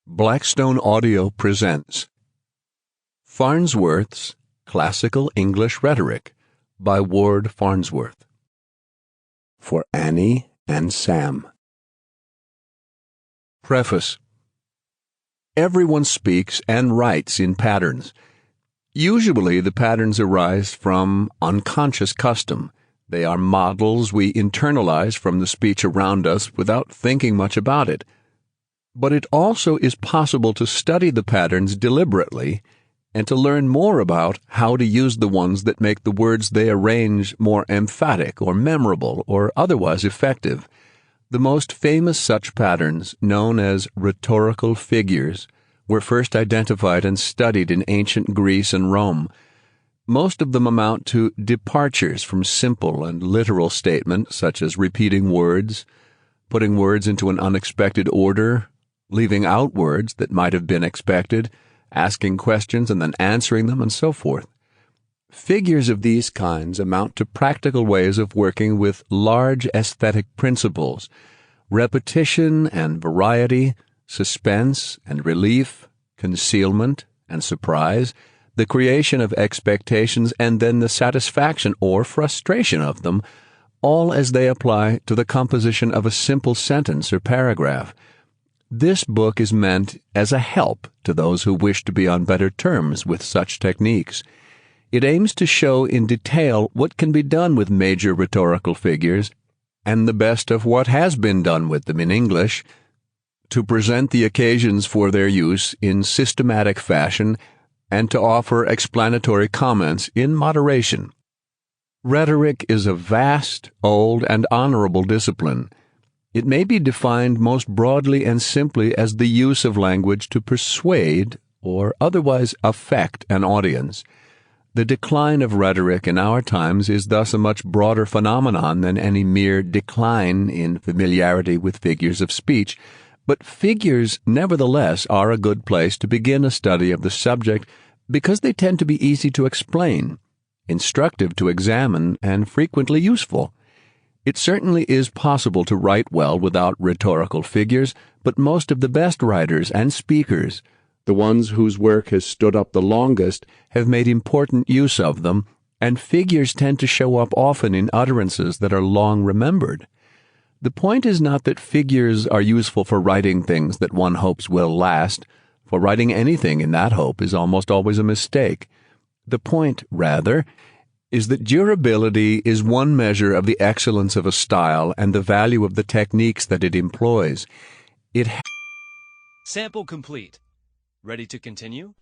Blackstone Audio presents Farnsworth's Classical English Rhetoric by Ward Farnsworth. For Annie and Sam. Preface. Everyone speaks and writes in patterns. Usually the patterns arise from unconscious custom. They are models we internalize from the speech around us without thinking much about it. But it also is possible to study the patterns deliberately and to learn more about how to use the ones that make the words they arrange more emphatic or memorable or otherwise effective. The most famous such patterns, known as rhetorical figures, were first identified and studied in ancient Greece and Rome. Most of them amount to departures from simple and literal statement, such as repeating words, putting words into an unexpected order, leaving out words that might have been expected, asking questions and then answering them, and so forth. Figures of these kinds amount to practical ways of working with large aesthetic principles: repetition and variety, suspense and relief, concealment and surprise, the creation of expectations, and then the satisfaction or frustration of them, all as they apply to the composition of a simple sentence or paragraph. This book is meant as a help to those who wish to be on better terms with such techniques. It aims to show in detail what can be done with major rhetorical figures, and the best of what has been done with them in English, to present the occasions for their use in systematic fashion, and to offer explanatory comments in moderation. Rhetoric is a vast, old, and honorable discipline. It may be defined most broadly and simply as the use of language to persuade or otherwise affect an audience. The decline of rhetoric in our times is thus a much broader phenomenon than any mere decline in familiarity with figures of speech, but figures, nevertheless, are a good place to begin a study of the subject because they tend to be easy to explain, instructive to examine, and frequently useful. It certainly is possible to write well without rhetorical figures, but most of the best writers and speakers, the ones whose work has stood up the longest, have made important use of them, and figures tend to show up often in utterances that are long remembered. The point is not that figures are useful for writing things that one hopes will last, for writing anything in that hope is almost always a mistake. The point, rather, is that durability is one measure of the excellence of a style and the value of the techniques that it employs. Sample complete. Ready to continue?